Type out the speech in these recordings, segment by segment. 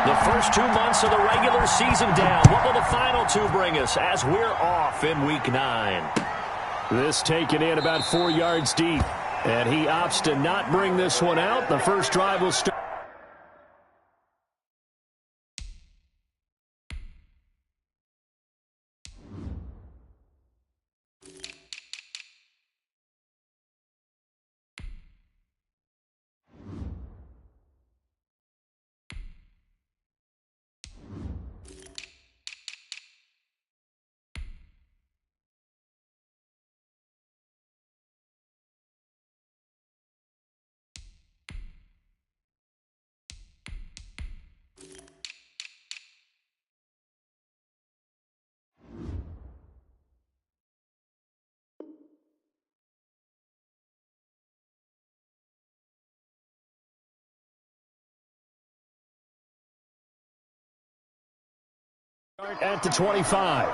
The first 2 months of the regular season down. What will the final two bring us as we're off in Week 9? This taken in about 4 yards deep. And he opts to not bring this one out. The first drive will start. At the 25.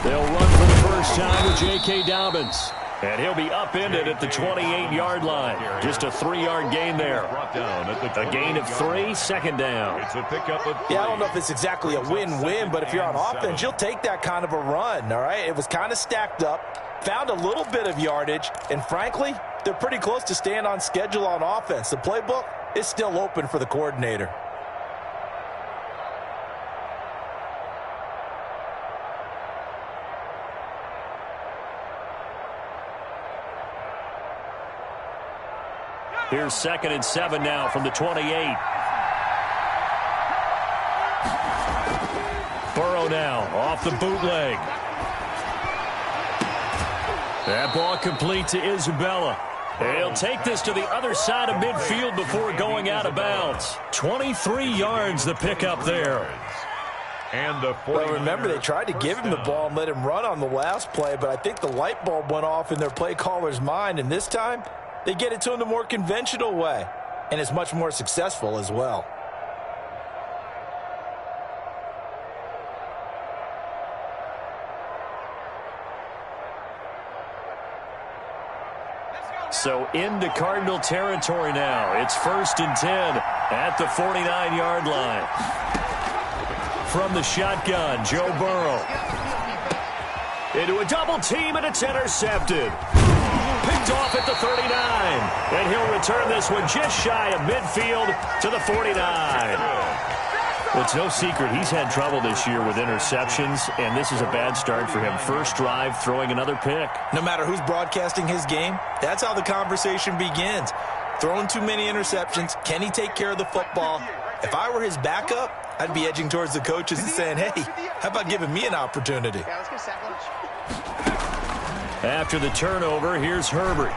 They'll run for the first time with J.K. Dobbins. And he'll be upended at the 28-yard line. Just a 3-yard gain there. A gain of 3, second down. Yeah, I don't know if it's exactly a win-win, but if you're on offense, you'll take that kind of a run, all right? It was kind of stacked up, found a little bit of yardage, and frankly, they're pretty close to staying on schedule on offense. The playbook is still open for the coordinator. Here's 2nd and 7 now from the 28. Burrow now off the bootleg. That ball complete to Isabella. He'll take this to the other side of midfield before going out of bounds. 23 yards the pickup there. And the well, remember, they tried to give him the ball and let him run on the last play, but I think the light bulb went off in their play caller's mind, and this time they get it to him the more conventional way, and it's much more successful as well. So into Cardinal territory now. It's 1st and 10 at the 49-yard line. From the shotgun, Joe Burrow. Into a double team, and it's intercepted. Picked off at the 39. And he'll return this one just shy of midfield to the 49. Well, it's no secret he's had trouble this year with interceptions, and this is a bad start for him. First drive, throwing another pick. No matter who's broadcasting his game, that's how the conversation begins. Throwing too many interceptions, can he take care of the football? If I were his backup, I'd be edging towards the coaches and saying, hey, how about giving me an opportunity? After the turnover, here's Herbert.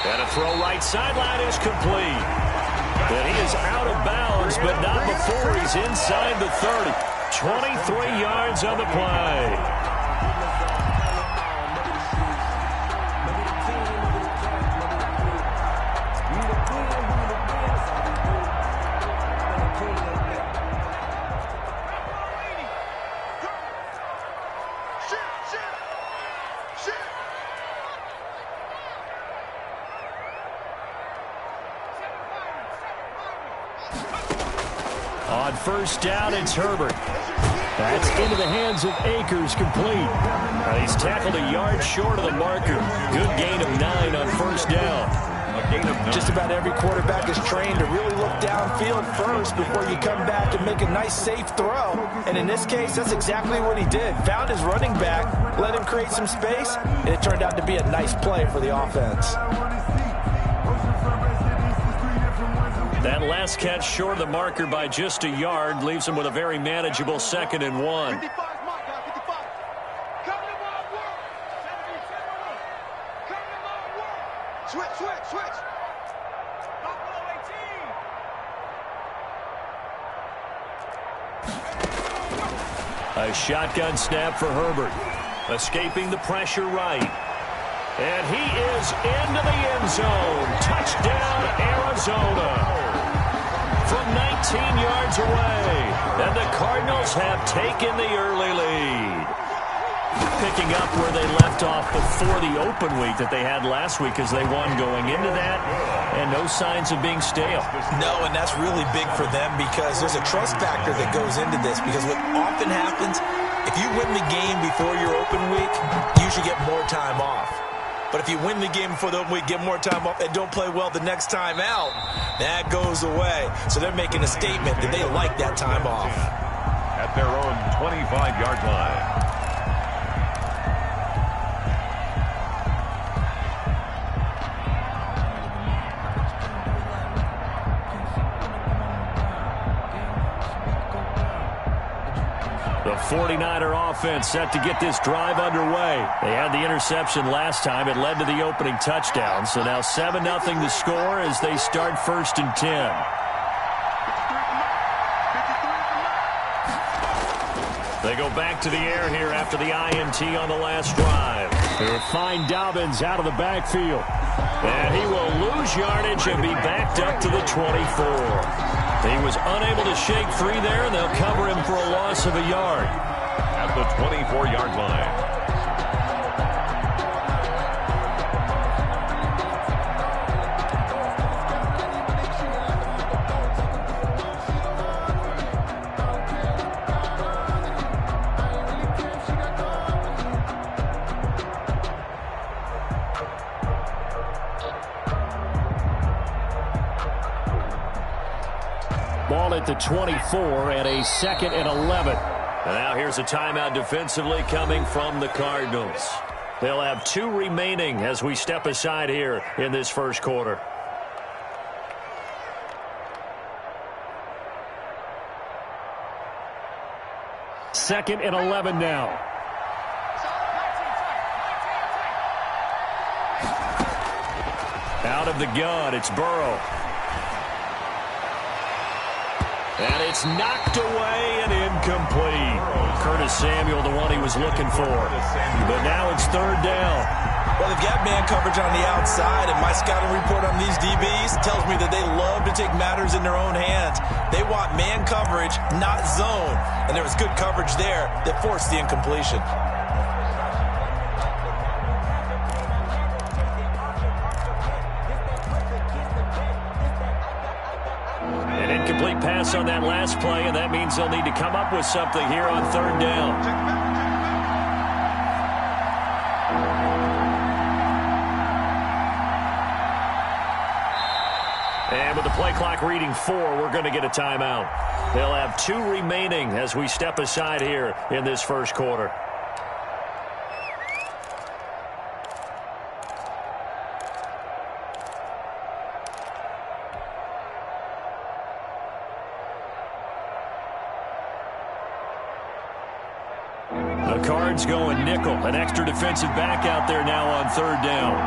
And a throw right sideline is complete. And he is out of bounds, but not before he's inside the 30. 23 yards on the play. On first down, it's Herbert. That's into the hands of Akers, complete. He's tackled a yard short of the marker. Good gain of 9 on first down. Just about every quarterback is trained to really look downfield first before you come back and make a nice, safe throw. And in this case, that's exactly what he did. Found his running back, let him create some space, and it turned out to be a nice play for the offense. That last catch short of the marker by just a yard leaves him with a very manageable 2nd and 1. A shotgun snap for Herbert. Escaping the pressure right. And he is into the end zone. Touchdown, Arizona. From 19 yards away. And the Cardinals have taken the early lead. Picking up where they left off before the open week that they had last week as they won going into that. And no signs of being stale. No, and that's really big for them because there's a trust factor that goes into this. Because what often happens, if you win the game before your open week, you usually get more time off. But if you win the game before the open week, get more time off, and don't play well the next time out, that goes away. So they're making a statement that they like that time off. At their own 25-yard line. The 49er offense set to get this drive underway. They had the interception last time. It led to the opening touchdown. So now 7-0 to score as they start 1st and 10. They go back to the air here after the INT on the last drive. They'll find Dobbins out of the backfield. And he will lose yardage and be backed up to the 24. He was unable to shake free there, and they'll cover him for a loss of a yard. At the 24-yard line. Ball at the 24 and a 2nd and 11. And now here's a timeout defensively coming from the Cardinals. They'll have 2 remaining as we step aside here in this first quarter. Second and 11 now. Out of the gun, it's Burrow. And it's knocked away and incomplete. Curtis Samuel, the one he was looking for. But now it's 3rd down. Well, they've got man coverage on the outside, and my scouting report on these DBs tells me that they love to take matters in their own hands. They want man coverage, not zone. And there was good coverage there that forced the incompletion. Incomplete pass on that last play, and that means they'll need to come up with something here on 3rd down. And with the play clock reading 4, we're going to get a timeout. They'll have 2 remaining as we step aside here in this first quarter. The Cards going nickel. An extra defensive back out there now on 3rd down.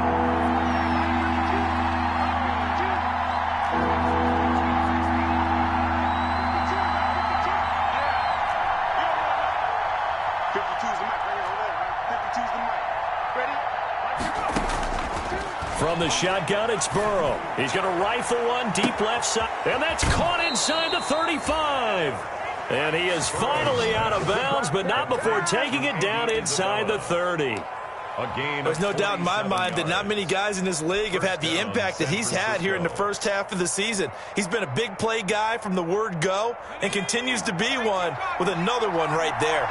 From the shotgun, it's Burrow. He's going to rifle one deep left side. And that's caught inside the 35. And he is finally out of bounds, but not before taking it down inside the 30. There's no doubt in my mind that not many guys in this league have had the impact that he's had here in the first half of the season. He's been a big play guy from the word go and continues to be one with another one right there.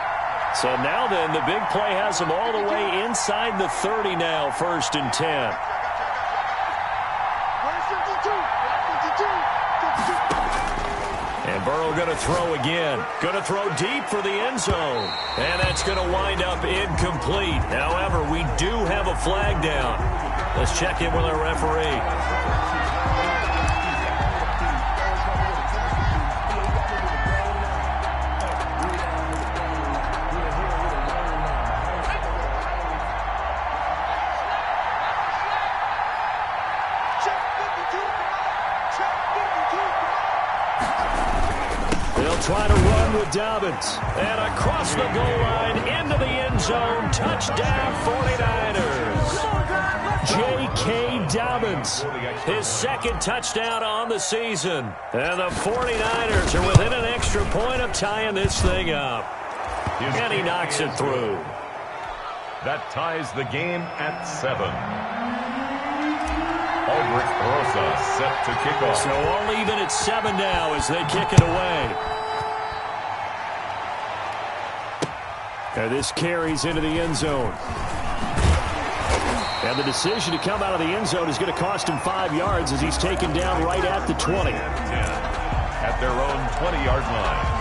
So now then, the big play has him all the way inside the 30 now, 1st and 10. And Burrow going to throw again. Going to throw deep for the end zone. And that's going to wind up incomplete. However, we do have a flag down. Let's check in with our referee. trying to run with Dobbins. And across the goal line, into the end zone. Touchdown, 49ers. J.K. Dobbins, his second touchdown on the season. And the 49ers are within an extra point of tying this thing up. And he knocks it through. That ties the game at 7. Aldrich Rosa set to kick off. So all even at 7 now as they kick it away. And this carries into the end zone. And the decision to come out of the end zone is going to cost him 5 yards as he's taken down right at the 20. At their own 20-yard line.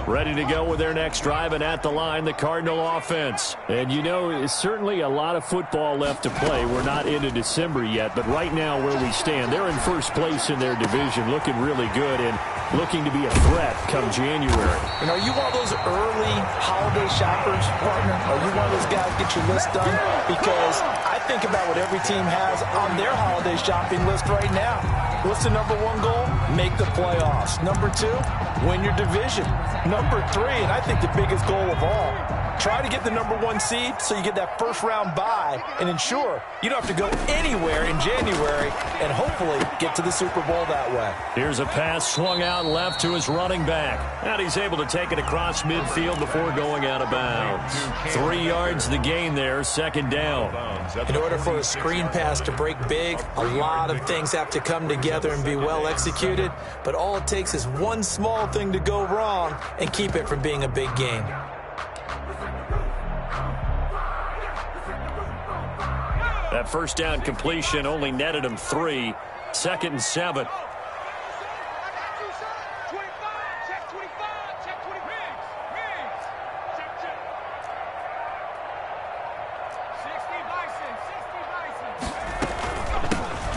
Ready to go with their next drive, and at the line, the Cardinal offense. And you know, it's certainly a lot of football left to play. We're not into December yet, but right now where we stand, they're in first place in their division, looking really good and looking to be a threat come January. And are you one of those early holiday shoppers, partner? Are you one of those guys get your list done? Because I think about what every team has on their holiday shopping list right now. What's the number 1 goal? Make the playoffs. Number 2, win your division. Number 3, and I think the biggest goal of all, try to get the number 1 seed so you get that first-round bye and ensure you don't have to go anywhere in January and hopefully get to the Super Bowl that way. Here's a pass swung out left to his running back. And he's able to take it across midfield before going out of bounds. 3 yards the gain there, second down. In order for a screen pass to break big, a lot of things have to come together and be well executed. But all it takes is one small thing to go wrong and keep it from being a big game. That first down completion only netted him 3. 2nd and 7.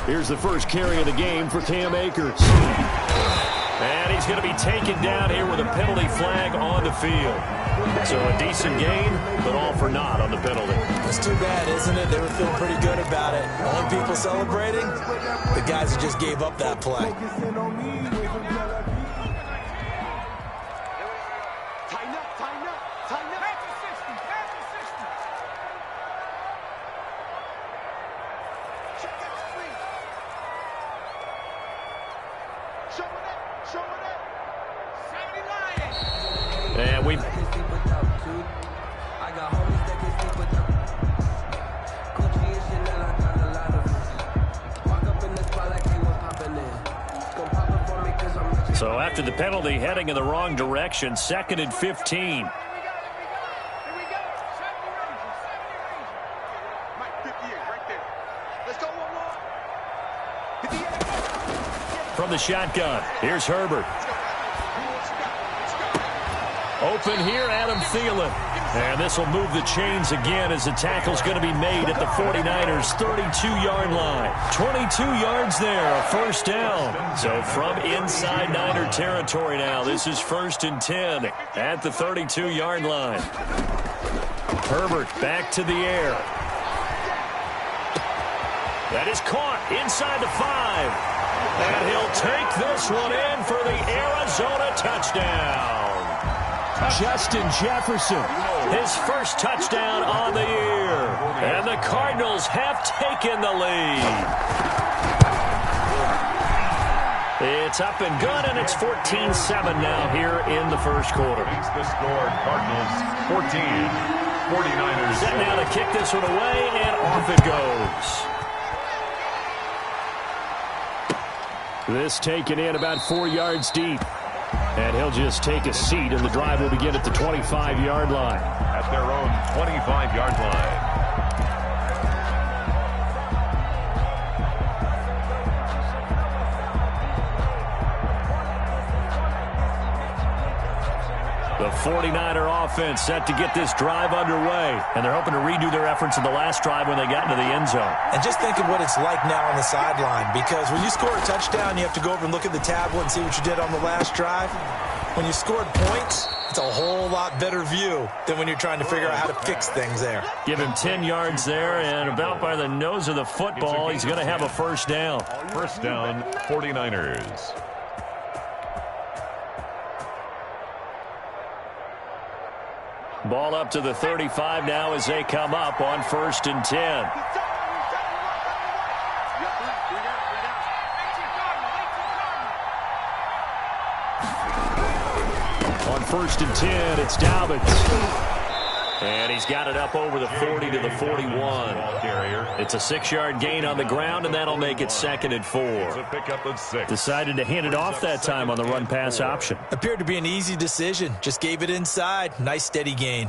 Here's the first carry of the game for Cam Akers. And he's going to be taken down here with a penalty flag on the field. So a decent gain, but all for naught on the penalty. It's too bad, isn't it? They were feeling pretty good about it. Only people celebrating, the guys who just gave up that play. And we... So after the penalty, heading in the wrong direction, 2nd and 15. From the shotgun, here's Herbert. Open here, Adam Thielen. And this will move the chains again as the tackle's going to be made at the 49ers' 32-yard line. 22 yards there, a first down. So from inside Niner territory now, this is 1st and 10 at the 32-yard line. Herbert back to the air. That is caught inside the 5. And he'll take this one in for the Arizona touchdown. Justin Jefferson, his first touchdown on the year. And the Cardinals have taken the lead. It's up and good, and it's 14-7 now here in the first quarter. Makes the score, Cardinals 14, 49ers. Set now to kick this one away, and off it goes. This taken in about 4 yards deep. And he'll just take a seat, and the drive will begin at the 25-yard line. At their own 25-yard line. The 49er offense set to get this drive underway. And they're hoping to redo their efforts in the last drive when they got into the end zone. And just think of what it's like now on the sideline. Because when you score a touchdown, you have to go over and look at the tablet and see what you did on the last drive. When you scored points, it's a whole lot better view than when you're trying to figure out how to fix things there. Give him 10 yards there, and about by the nose of the football, he's going to have a first down. First down, 49ers. Ball up to the 35 now as they come up on 1st and 10. On 1st and 10, it's Dobbins. And he's got it up over the 40 to the 41. It's a 6-yard gain on the ground, and that'll make it 2nd and 4. Decided to hand it off that time on the run-pass option. Appeared to be an easy decision. Just gave it inside. Nice, steady gain.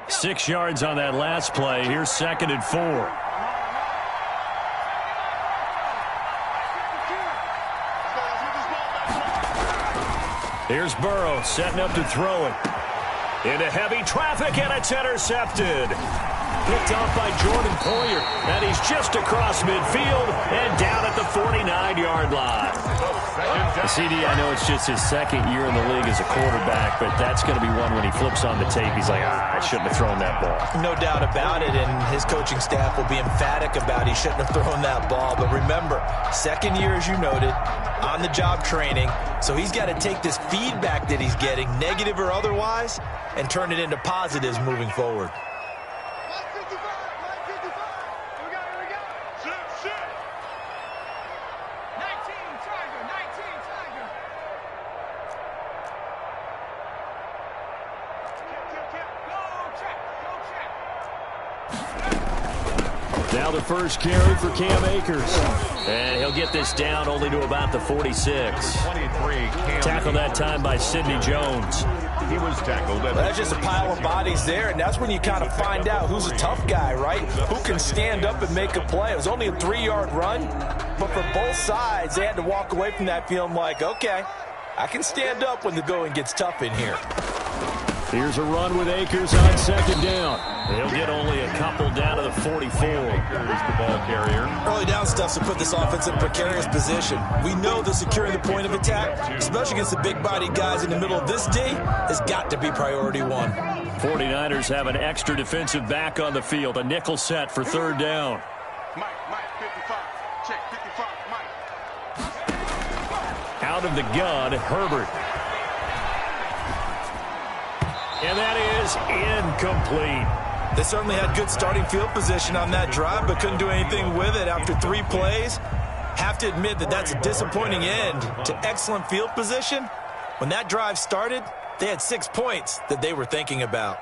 Six yards on that last play. Here's 2nd and 4. Here's Burrow setting up to throw it. Into heavy traffic, and it's intercepted. Picked off by Jordan Poyer, and he's just across midfield and down at the 49-yard line. CD, I know it's just his 2nd year in the league as a quarterback, but that's going to be one when he flips on the tape. He's like, I shouldn't have thrown that ball. No doubt about it, and his coaching staff will be emphatic about he shouldn't have thrown that ball. But remember, 2nd year, as you noted, on-the-job training, so he's got to take this feedback that he's getting, negative or otherwise, and turn it into positives moving forward. Now the first carry for Cam Akers. And he'll get this down only to about the 46. Tackled that time by Sidney Jones. He was tackled. Well, that's just a pile of bodies there, and that's when you kind of find out who's a tough guy, right? Who can stand up and make a play. It was only a 3-yard run, but for both sides, they had to walk away from that feeling like, okay, I can stand up when the going gets tough in here. Here's a run with Akers on 2nd down. He'll get only a couple down to the 44. Akers, the ball carrier. Early down stuff's to put this offense in a precarious position. We know that securing the point of attack, especially against the big-bodied guys in the middle of this D, has got to be priority one. 49ers have an extra defensive back on the field. A nickel set for 3rd down. Mike, 55. Check, 55, Mike. Out of the gun, Herbert. And that is incomplete. They certainly had good starting field position on that drive, but couldn't do anything with it after 3 plays. Have to admit that that's a disappointing end to excellent field position. When that drive started, they had 6 points that they were thinking about.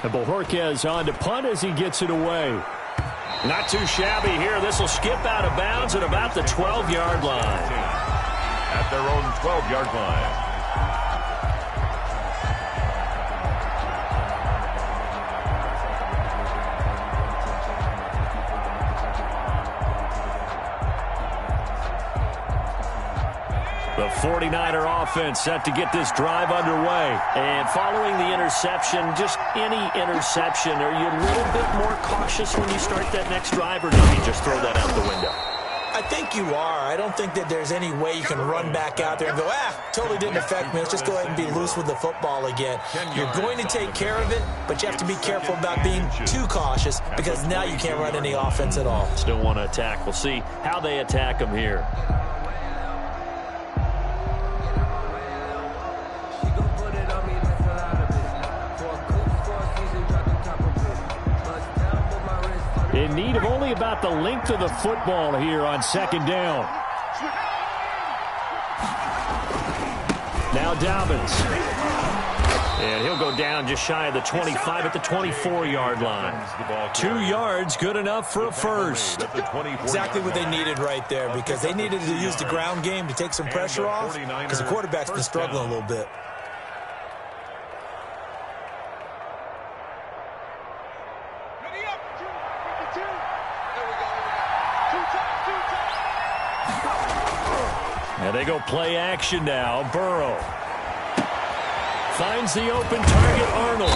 And Bojorquez on to punt as he gets it away. Not too shabby here. This will skip out of bounds at about the 12-yard line. At their own 12-yard line. The 49er offense set to get this drive underway. And following the interception, just any interception, are you a little bit more cautious when you start that next drive, or do you just throw that out the window? I think you are. I don't think that there's any way you can run back out there and go, totally didn't affect me. Let's just go ahead and be loose with the football again. You're going to take care of it, but you have to be careful about being too cautious because now you can't run any offense at all. Still want to attack. We'll see how they attack them here. In need of only about the length of the football here on 2nd down. Now Dobbins. And he'll go down just shy of the 25 at the 24-yard line. 2 yards, good enough for a first. Exactly what they needed right there, because they needed to use the ground game to take some pressure off because the quarterback's been struggling a little bit. And they go play action now. Burrow finds the open target, Arnold.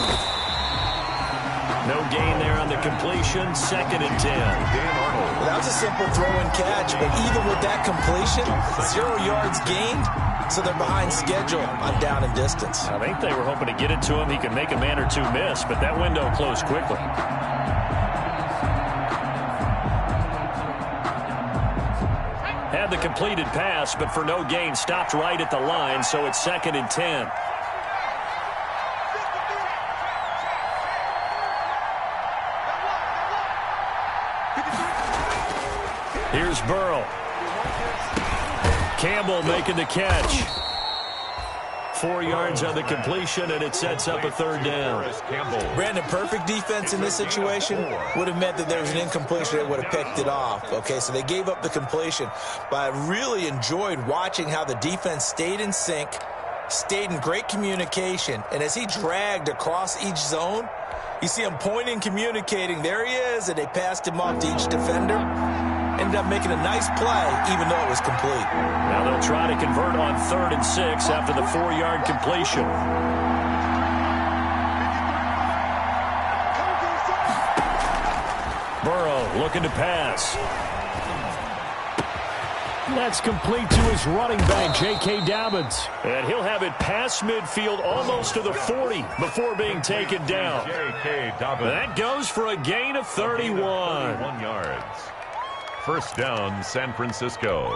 No gain there on the completion. 2nd and 10. Well, that was a simple throw and catch, but even with that completion, 0 yards gained, so they're behind schedule on down and distance. I think they were hoping to get it to him. He could make a man or two miss, but that window closed quickly. Had the completed pass, but for no gain, stopped right at the line, so it's 2nd and 10. Here's Burrow. Campbell making the catch. 4 yards on the completion, and it sets up a 3rd down. Brandon, perfect defense in this situation would have meant that there was an incompletion. They would have picked it off. Okay, so they gave up the completion. But I really enjoyed watching how the defense stayed in sync, stayed in great communication, and as he dragged across each zone, you see him pointing, communicating. There he is, and they passed him off to each defender. Ended up making a nice play, even though it was complete. Now they'll try to convert on 3rd and 6 after the 4-yard completion. Burrow looking to pass. That's complete to his running back, J.K. Dobbins. And he'll have it past midfield almost to the 40 before being taken down. J.K. Dobbins. That goes for a gain of 31. 31 yards. 1st down, San Francisco.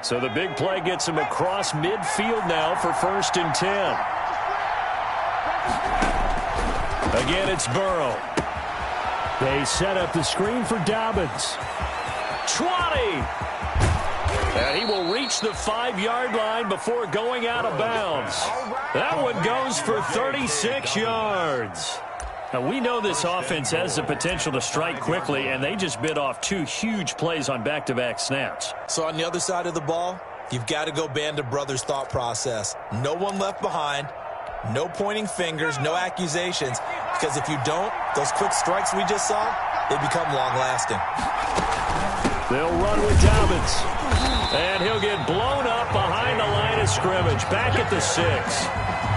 So the big play gets him across midfield now for 1st and 10. Again, it's Burrow. They set up the screen for Dobbins. 20! And he will reach the 5-yard line before going out of bounds. That one goes for 36 yards. Now, we know this offense has the potential to strike quickly, and they just bit off 2 huge plays on back-to-back snaps. So on the other side of the ball, you've got to go Band of Brothers thought process. No one left behind, no pointing fingers, no accusations, because if you don't, those quick strikes we just saw, they become long-lasting. They'll run with Dobbins, and he'll get blown up behind the line of scrimmage, back at the 6.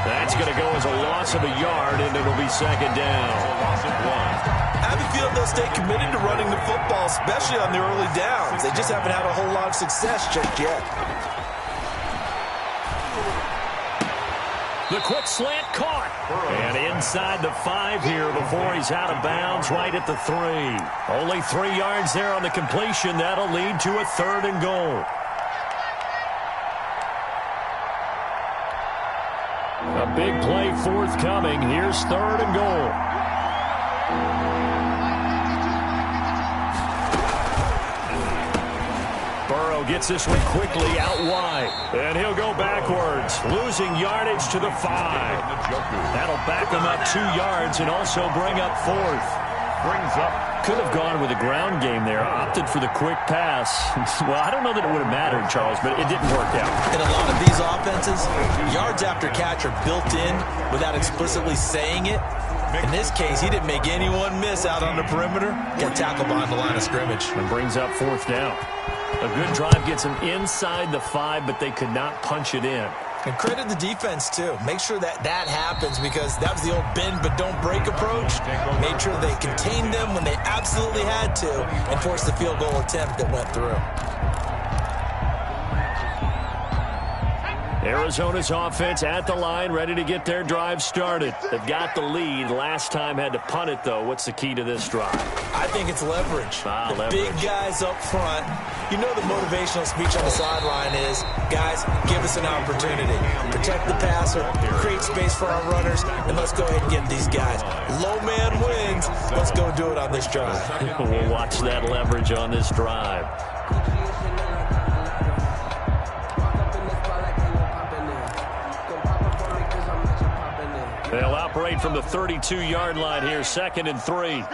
That's going to go as a loss of a yard, and it'll be 2nd down. Loss of 1. I have a feeling they'll stay committed to running the football, especially on the early downs. They just haven't had a whole lot of success just yet. The quick slant caught. And inside the 5 here before he's out of bounds right at the 3. Only 3 yards there on the completion. That'll lead to a 3rd and goal. A big play forthcoming. Here's 3rd and goal. Burrow gets this one quickly out wide. And he'll go backwards, losing yardage to the 5. That'll back him up 2 yards and also bring up 4th. Brings up. Could have gone with a ground game there. Opted for the quick pass. Well, I don't know that it would have mattered, Charles, but it didn't work out. In a lot of these offenses, yards after catch are built in without explicitly saying it. In this case, he didn't make anyone miss out on the perimeter. Got tackled behind the line of scrimmage. And brings up 4th down. A good drive gets them inside the 5, but they could not punch it in. And credit the defense, too. Make sure that happens because that was the old bend but don't break approach. Made sure they contained them when they absolutely had to and forced the field goal attempt that went through. Arizona's offense at the line, ready to get their drive started. They've got the lead. Last time had to punt it, though. What's the key to this drive? I think it's leverage. Leverage. Big guys up front. You know the motivational speech on the sideline is, guys, give us an opportunity. Protect the passer, create space for our runners, and let's go ahead and get these guys. Low man wins. Let's go do it on this drive. We'll watch that leverage on this drive. They'll operate from the 32-yard line here, 2nd and 3.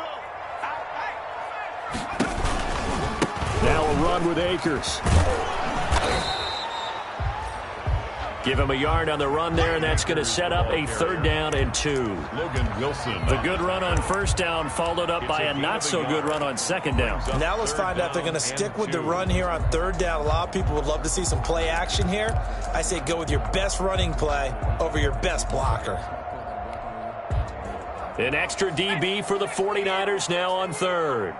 Now a run with Akers. Give him a yard on the run there, and that's going to set up a 3rd down and 2. Logan Wilson. The good run on 1st down followed up by a not-so-good run on 2nd down. Now let's find out if they're going to stick with the run here on 3rd down. A lot of people would love to see some play action here. I say go with your best running play over your best blocker. An extra DB for the 49ers now on third.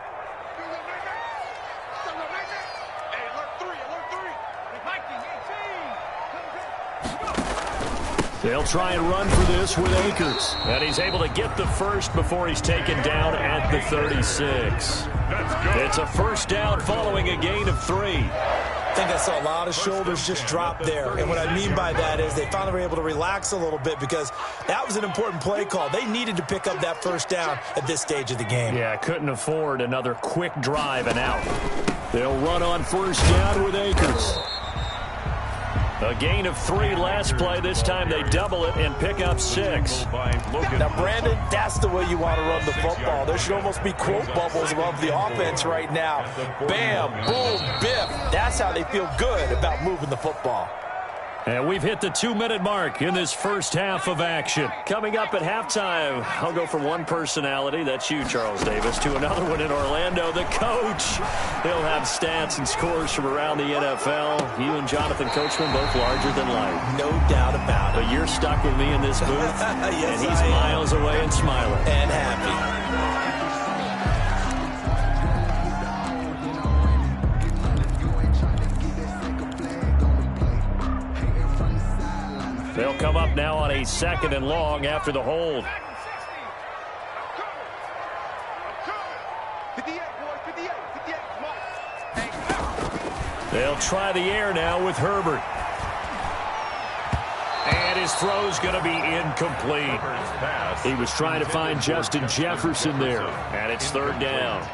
They'll try and run for this with Akers. And he's able to get the first before he's taken down at the 36. It's a first down following a gain of 3. I think I saw a lot of shoulders just drop there. And what I mean by that is they finally were able to relax a little bit because that was an important play call. They needed to pick up that first down at this stage of the game. Yeah, couldn't afford another quick drive and out. They'll run on first down with Akers. A gain of 3 last play. This time they double it and pick up 6. Now, Brandon, that's the way you want to run the football. There should almost be quote bubbles above the offense right now. Bam, boom, biff. That's how they feel good about moving the football. And we've hit the 2-minute mark in this first half of action. Coming up at halftime, I'll go from one personality, that's you, Charles Davis, to another one in Orlando, the coach. He'll have stats and scores from around the NFL. You and Jonathan Coachman, both larger than life. No doubt about it. But you're stuck with me in this booth, yes, and he's miles away and smiling. And happy. They'll come up now on a 2nd and long after the hold. They'll try the air now with Herbert. And his throw's going to be incomplete. He was trying to find Justin Jefferson there. And it's 3rd down.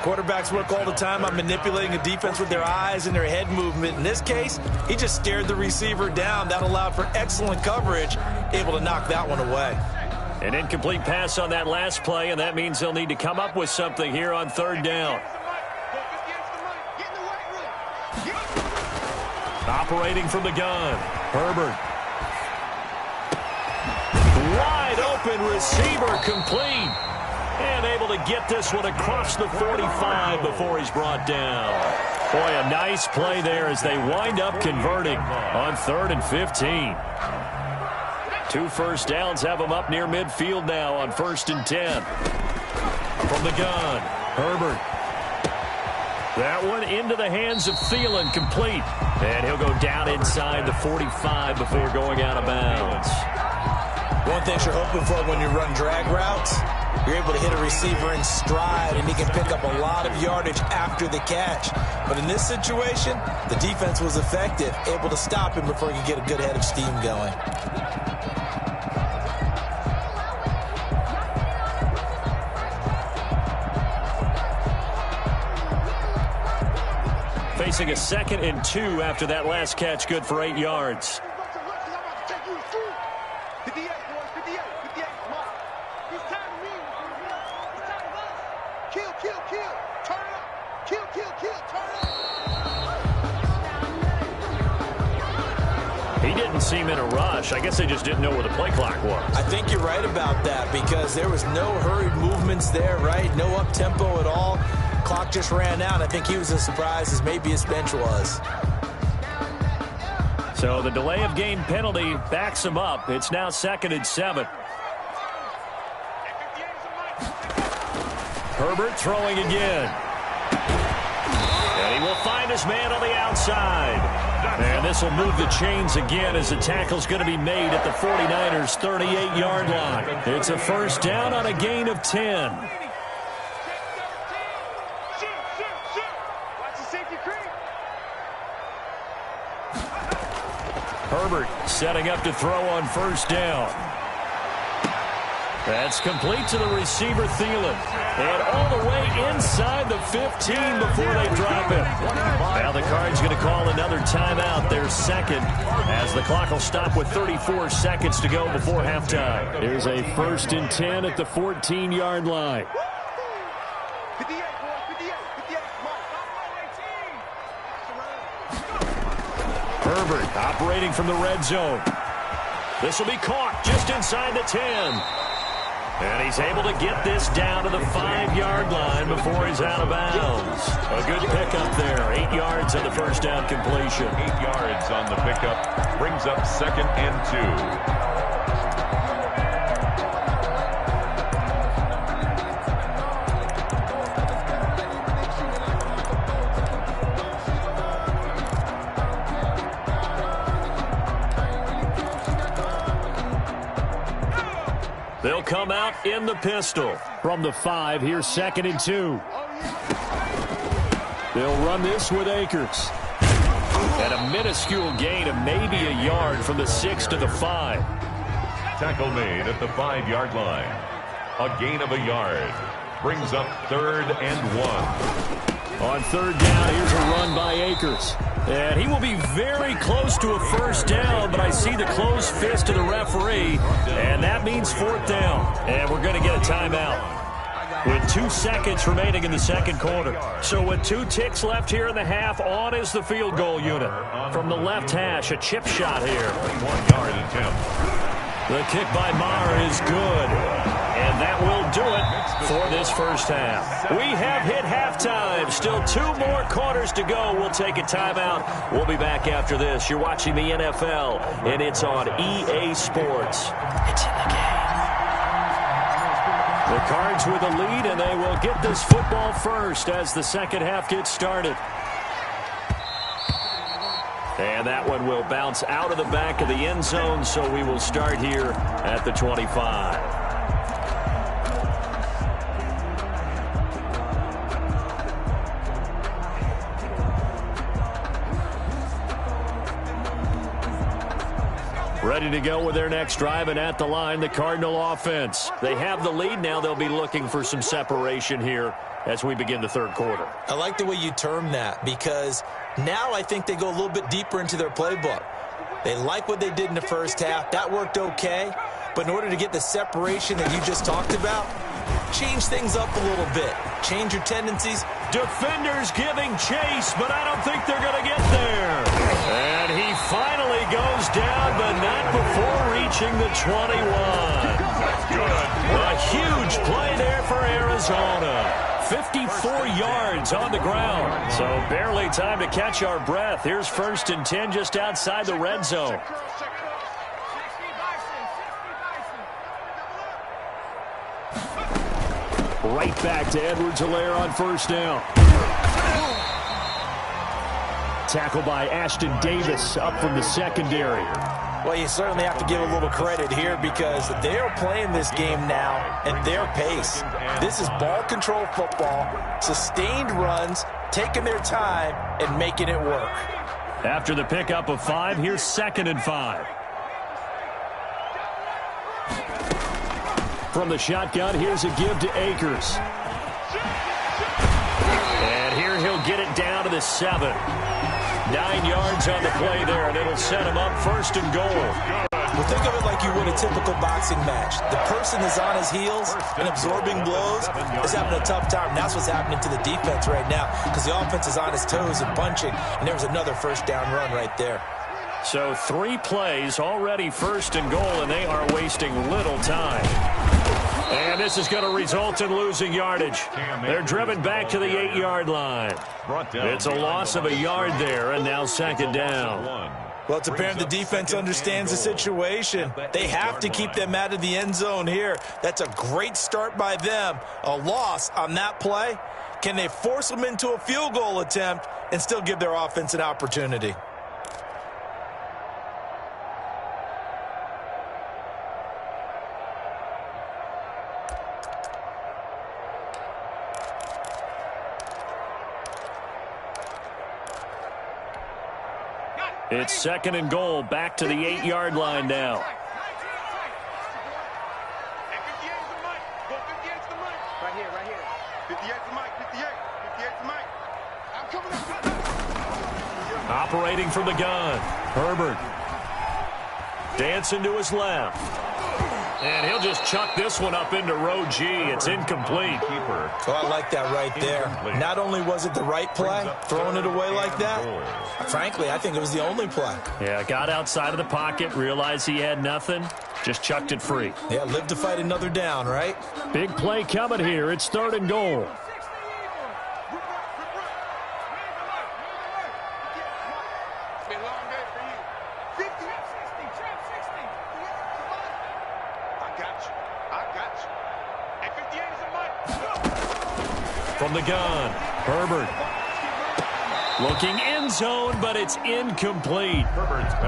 Quarterbacks work all the time on manipulating a defense with their eyes and their head movement. In this case, he just stared the receiver down. That allowed for excellent coverage, able to knock that one away. An incomplete pass on that last play, and that means they'll need to come up with something here on 3rd down. Operating from the gun, Herbert. Wide open receiver, complete. And able to get this one across the 45 before he's brought down. Boy, a nice play there as they wind up converting on 3rd and 15. 2 first downs have them up near midfield now on 1st and 10. From the gun, Herbert. That one into the hands of Thielen, complete. And he'll go down inside the 45 before going out of bounds. One thing you're hoping for when you run drag routes, you're able to hit a receiver in stride, and he can pick up a lot of yardage after the catch. But in this situation, the defense was effective, able to stop him before he could get a good head of steam going. Facing a 2nd and 2 after that last catch, good for 8 yards. He didn't seem in a rush. I guess they just didn't know where the play clock was. I think you're right about that because there was no hurried movements there, right? No up-tempo at all. Clock just ran out. I think he was as surprised as maybe his bench was. So the delay of game penalty backs him up. It's now 2nd and 7. Herbert throwing again. And he will find his man on the outside. And this will move the chains again as the tackle's going to be made at the 49ers' 38-yard line. It's a first down on a gain of 10. Herbert setting up to throw on 1st down. That's complete to the receiver, Thielen. And all the way inside the 15 before they drop him. Now the Cards going to call another timeout, their 2nd, as the clock will stop with 34 seconds to go before halftime. There's a 1st and 10 at the 14-yard line. Herbert operating from the red zone. This will be caught just inside the 10. And he's able to get this down to the 5-yard line before he's out of bounds. A good pickup there. 8 yards on the first down completion. 8 yards on the pickup. Brings up 2nd and 2. They'll come out in the pistol. From the 5, here's 2nd and 2. They'll run this with Akers. And a minuscule gain of maybe a yard from the 6 to the 5. Tackle made at the 5-yard line. A gain of a yard. Brings up 3rd and 1. On 3rd down, here's a run by Akers. And he will be very close to a first down, but I see the closed fist of the referee, and that means 4th down. And we're going to get a timeout with 2 seconds remaining in the second quarter. So with 2 ticks left here in the half, on is the field goal unit. From the left hash, a chip shot here. 1-yard attempt. The kick by Maher is good. And that will do it for this first half. We have hit halftime. Still 2 more quarters to go. We'll take a timeout. We'll be back after this. You're watching the NFL, and it's on EA Sports. It's in the game. The Cards with a lead, and they will get this football first as the second half gets started. And that one will bounce out of the back of the end zone, so we will start here at the 25. Ready to go with their next drive, and at the line, the Cardinal offense. They have the lead now. They'll be looking for some separation here as we begin the third quarter. I like the way you term that, because now I think they go a little bit deeper into their playbook. They like what they did in the first half. That worked okay. But in order to get the separation that you just talked about, change things up a little bit. Change your tendencies. Defenders giving chase, but I don't think they're going to get there. And he finally goes down, but not before reaching the 21. A huge play there for Arizona. 54 yards on the ground. So barely time to catch our breath. Here's 1st and 10 just outside the red zone. Right back to Edwards-Helaire on 1st down. Tackle by Ashton Davis up from the secondary. Well, you certainly have to give a little credit here, because they're playing this game now at their pace. This is ball control football, sustained runs, taking their time and making it work. After the pickup of 5, here's 2nd and 5. From the shotgun, here's a give to Akers. And here he'll get it down to the 7. 9 yards on the play there, and it'll set him up 1st and goal. Well, think of it like you would a typical boxing match. The person is on his heels and absorbing blows is having a tough time. And that's what's happening to the defense right now, because the offense is on his toes and punching, and there's another 1st down run right there. So 3 plays, already 1st and goal, and they are wasting little time. And this is going to result in losing yardage. They're driven back to the 8-yard line. It's a loss of a yard there, and now 2nd down. Well, it's apparent the defense understands the situation. They have to keep them out of the end zone here. That's a great start by them. A loss on that play. Can they force them into a field goal attempt and still give their offense an opportunity? It's 2nd and goal, back to the 8-yard line now. Right here. 58's the mic. 58's the mic. I'm coming up. Operating from the gun, Herbert. Dancing to his left. And he'll just chuck this one up into row G. It's incomplete. Oh, I like that right there. Not only was it the right play, throwing it away like that, frankly, I think it was the only play. Yeah, got outside of the pocket, realized he had nothing, just chucked it free. Yeah, live to fight another down, right? Big play coming here. It's 3rd and goal. From the gun, Herbert. Looking end zone, but it's incomplete.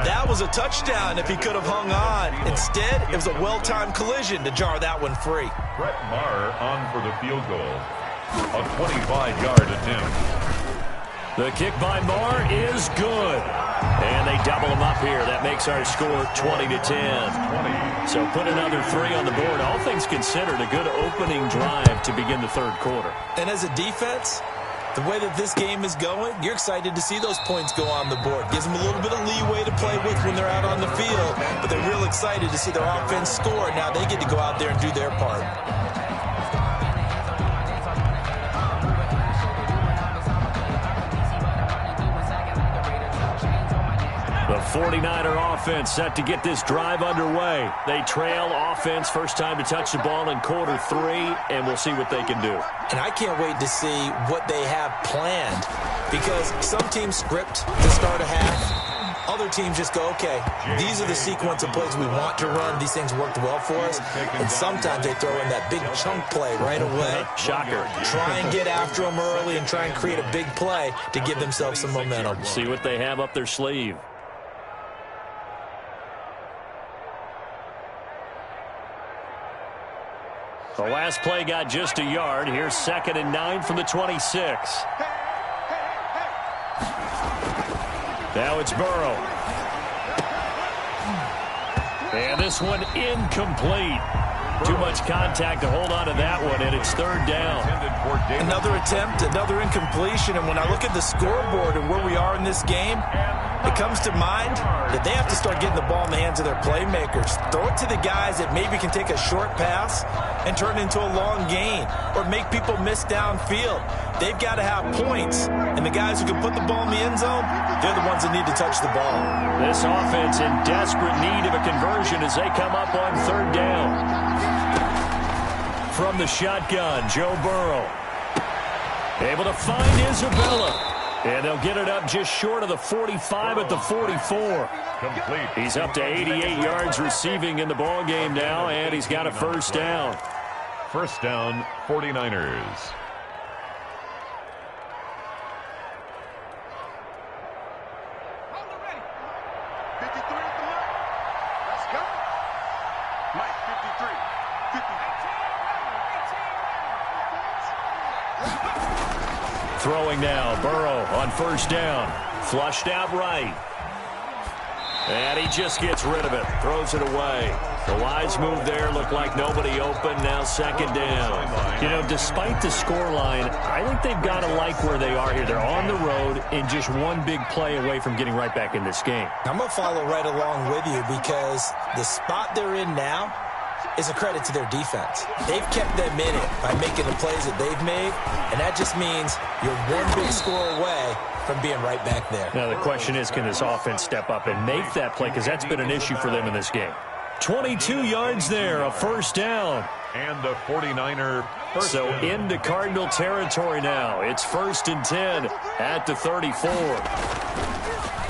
That was a touchdown if he could have hung on. Instead, it was a well-timed collision to jar that one free. Brett Maher on for the field goal. A 25-yard attempt. The kick by Maher is good. And they double him up here. That makes our score 20-10. So put another 3 on the board. All things considered, a good opening drive to begin the third quarter. And as a defense, the way that this game is going, you're excited to see those points go on the board. Gives them a little bit of leeway to play with when they're out on the field. But they're real excited to see their offense score. Now they get to go out there and do their part. The 49er offense set to get this drive underway. They trail offense, first time to touch the ball in quarter 3, and we'll see what they can do. And I can't wait to see what they have planned, because some teams script to start a half. Other teams just go, okay, these are the sequence of plays we want to run. These things worked well for us. And sometimes they throw in that big chunk play right away. Shocker. Try and get after them early and try and create a big play to give themselves some momentum. See what they have up their sleeve. The last play got just a yard. Here's 2nd and 9 from the 26. Now it's Burrow. And this one incomplete. Too much contact to hold on to that one, and it's 3rd down. Another attempt, another incompletion, and when I look at the scoreboard and where we are in this game, it comes to mind that they have to start getting the ball in the hands of their playmakers. Throw it to the guys that maybe can take a short pass and turn it into a long gain or make people miss downfield. They've got to have points, and the guys who can put the ball in the end zone, they're the ones that need to touch the ball. This offense in desperate need of a conversion as they come up on 3rd down. From the shotgun, Joe Burrow. Able to find Isabella. And they'll get it up just short of the 45 at the 44. Complete. He's up to 88 yards receiving in the ball game now, and he's got a 1st down. 1st down, 49ers. Throwing now, Burrow on 1st down. Flushed out right. And he just gets rid of it. Throws it away. The wise move there. Looked like nobody open. Now 2nd down. You know, despite the scoreline, I think they've got to like where they are here. They're on the road and just one big play away from getting right back in this game. I'm going to follow right along with you because the spot they're in now is a credit to their defense. They've kept them in it by making the plays that they've made, and that just means you're one big score away from being right back there. Now the question is, can this offense step up and make that play, because that's been an issue for them in this game. 22 yards there, a 1st down. And the 49er first So down. into Cardinal territory now. It's 1st and 10 at the 34.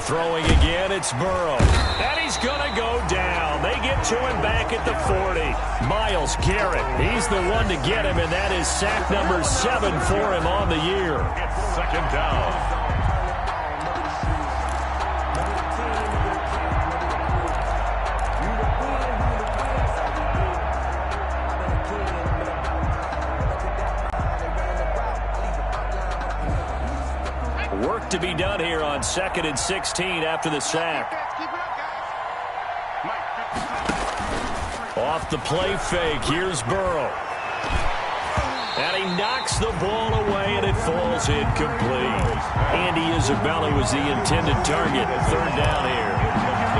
Throwing again, it's Burrow. And he's going to go down. They get to him back at the 40. Myles Garrett, he's the one to get him, and that is sack number 7 for him on the year. It's 2nd down. Work to be done here on 2nd and 16 after the sack. Off the play fake, here's Burrow. And he knocks the ball away, and it falls incomplete. Andy Isabella was the intended target. 3rd down here.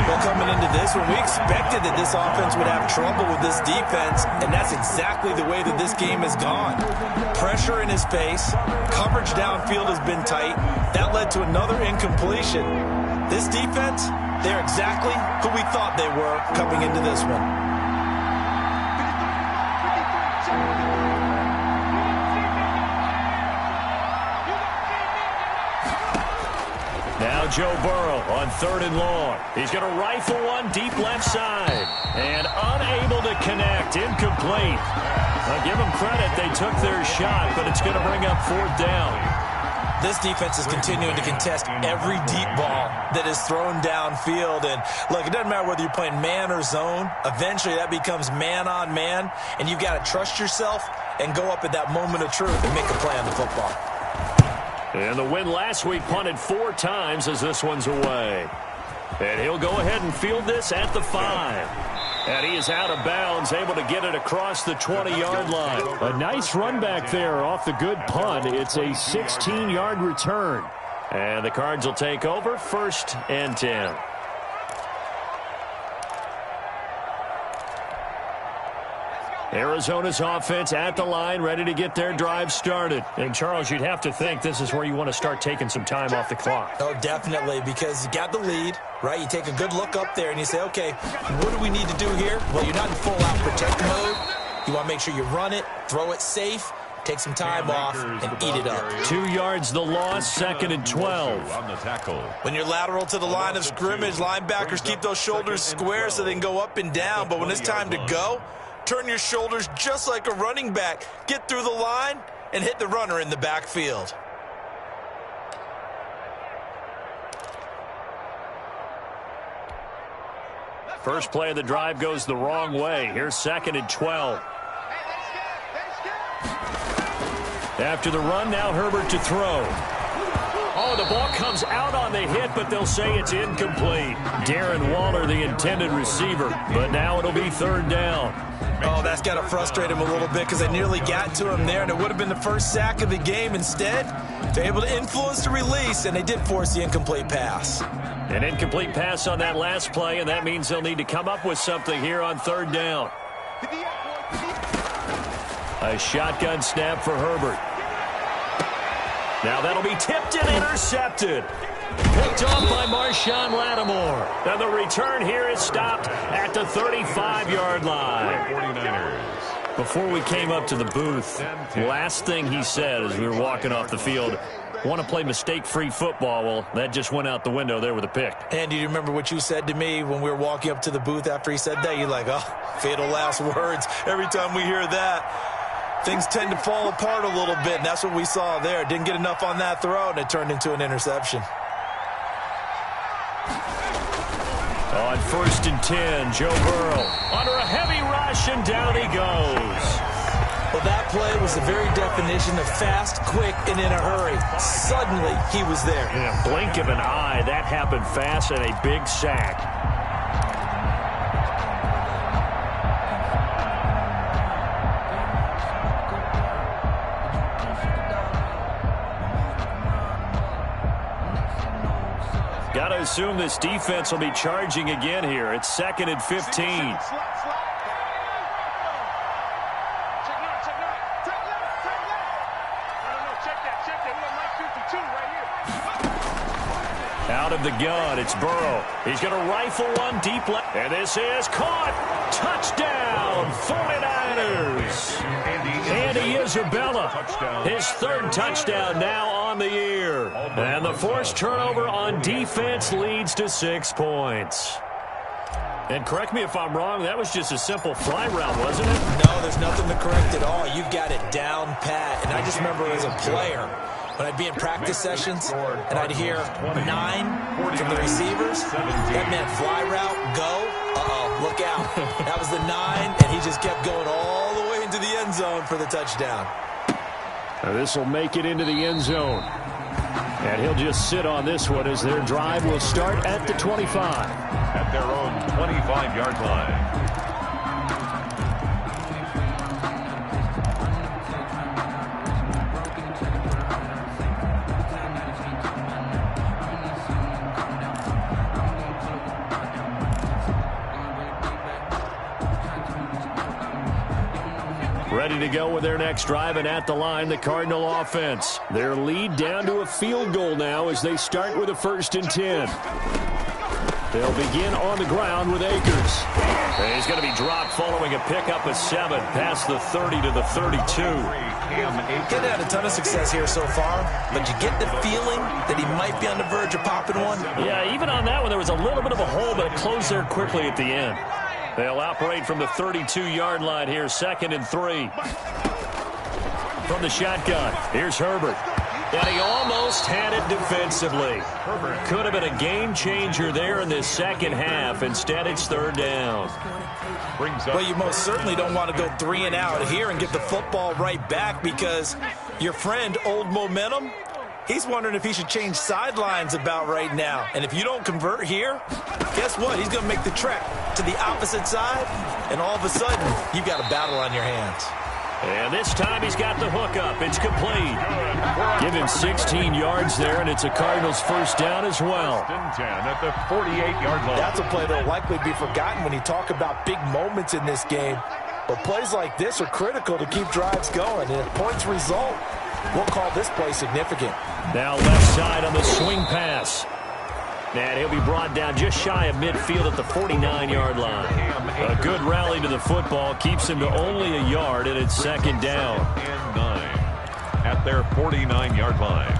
Well, coming into this one, we expected that this offense would have trouble with this defense, and that's exactly the way that this game has gone. Pressure in his face, coverage downfield has been tight. That led to another incompletion. This defense, they're exactly who we thought they were coming into this one. Now Joe Burrow on 3rd and long. He's going to rifle one deep left side. And unable to connect. Incomplete. I'll give them credit. They took their shot, but it's going to bring up 4th down. This defense is continuing to contest every deep ball that is thrown downfield. And look, it doesn't matter whether you're playing man or zone. Eventually, that becomes man on man, and you've got to trust yourself and go up at that moment of truth and make a play on the football. And the win last week punted 4 times as this one's away. And he'll go ahead and field this at the 5. And he is out of bounds, able to get it across the 20-yard line. A nice run back there off the good punt. It's a 16-yard return. And the Cards will take over, 1st and 10. Arizona's offense at the line, ready to get their drive started. And, Charles, you'd have to think this is where you want to start taking some time off the clock. Oh, definitely, because you got the lead, right? You take a good look up there and you say, okay, what do we need to do here? Well, you're not in full-out protect mode. You want to make sure you run it, throw it safe, take some time off, and eat it up. 2 yards the loss, 2nd and 12. On the tackle. When you're lateral to the line of scrimmage, linebackers keep those shoulders square so they can go up and down. But when it's time to go, turn your shoulders just like a running back. Get through the line and hit the runner in the backfield. First play of the drive goes the wrong way. Here's 2nd and 12. After the run, now Herbert to throw. Oh, the ball comes out on the hit, but they'll say it's incomplete. Darren Waller, the intended receiver, but now it'll be 3rd down. Oh, that's got to frustrate him a little bit because they nearly got to him there, and it would have been the first sack of the game. Instead, they're able to influence the release, and they did force the incomplete pass. An incomplete pass on that last play, and that means they'll need to come up with something here on 3rd down. A shotgun snap for Herbert. Now that'll be tipped and intercepted. Picked off by Marshawn Lattimore. And the return here is stopped at the 35-yard line. 49ers. Before we came up to the booth, last thing he said as we were walking off the field, want to play mistake-free football. Well, that just went out the window there with a pick. And do you remember what you said to me when we were walking up to the booth after he said that? You're like, oh, fatal last words. Every time we hear that, things tend to fall apart a little bit, and that's what we saw there. Didn't get enough on that throw, and it turned into an interception. On 1st and 10, Joe Burrow under a heavy rush, and down he goes. Well, that play was the very definition of fast, quick, and in a hurry. Suddenly, he was there. In a blink of an eye, that happened fast, and a big sack. Got to assume this defense will be charging again here. It's 2nd and 15. Out of the gun, it's Burrow. He's going to rifle one deep left. And this is caught. Touchdown, 49ers. Andy Isabella, his 3rd touchdown now on the year. And the forced turnover on defense leads to 6 points. And correct me if I'm wrong, that was just a simple fly route, wasn't it? No, there's nothing to correct at all. You've got it down pat. And I just remember as a player, when I'd be in practice sessions and I'd hear 9 from the receivers, that meant fly route, go, look out. That was the 9, and he just kept going all the way into the end zone for the touchdown. Now this will make it into the end zone. And he'll just sit on this one as their drive will start at the 25. At their own 25-yard line. Ready to go with their next drive, and at the line, the Cardinal offense. Their lead down to a field goal now as they start with a 1st and 10. They'll begin on the ground with Akers. And he's going to be dropped following a pickup of 7 past the 30 to the 32. He's had a ton of success here so far, but you get the feeling that he might be on the verge of popping one. Yeah, even on that one, there was a little bit of a hole, but it closed there quickly at the end. They'll operate from the 32-yard line here, 2nd and 3. From the shotgun, here's Herbert. And he almost had it defensively. Could have been a game changer there in this second half. Instead, it's third down. Well, you most certainly don't want to go 3 and out here and get the football right back, because your friend, Old Momentum, he's wondering if he should change sidelines about right now. And if you don't convert here, guess what? He's going to make the trek to the opposite side, and all of a sudden, you've got a battle on your hands. And this time he's got the hookup. It's complete. Give him 16 yards there, and it's a Cardinals first down as well. 10 at the 48-yard line. That's a play that will likely be forgotten when you talk about big moments in this game. But plays like this are critical to keep drives going. And if points result, we'll call this play significant. Now left side on the swing pass. And he'll be brought down just shy of midfield at the 49-yard line. A good rally to the football keeps him to only a yard, and it's second down. And 9 at their 49-yard line.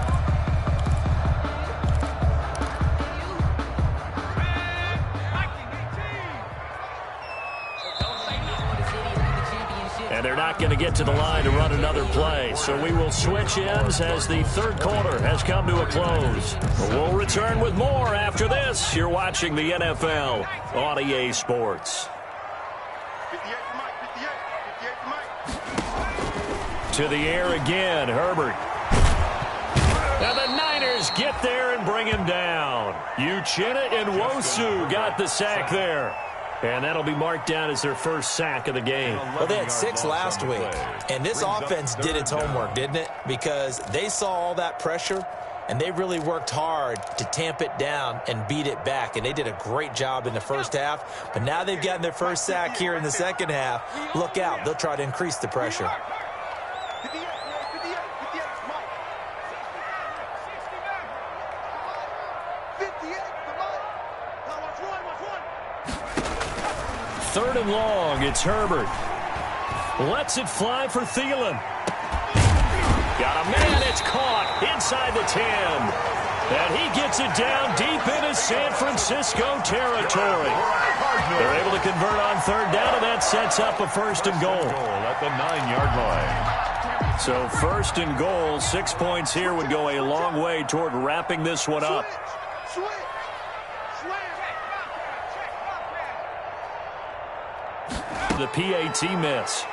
And they're not going to get to the line to run another play. So we will switch ends as the third quarter has come to a close. We'll return with more after this. You're watching the NFL on EA Sports. 58 to Mike, 58 to Mike. To the air again, Herbert. And the Niners get there and bring him down. Uchenna and Nwosu got the sack there. And that'll be marked down as their first sack of the game. Well, they had 6 last week, and this offense did its homework, didn't it? Because they saw all that pressure, and they really worked hard to tamp it down and beat it back. And they did a great job in the first half. But now they've gotten their first sack here in the second half. Look out. They'll try to increase the pressure. 58, 58, Mike. 58 to Mike. Now watch one. Third and long, it's Herbert. Lets it fly for Thielen. Got a man, it's caught inside the 10. And he gets it down deep into San Francisco territory. They're able to convert on third down, and that sets up a first and goal. At the 9-yard line. So first and goal, 6 points here would go a long way toward wrapping this one up. Switch. The PAT miss.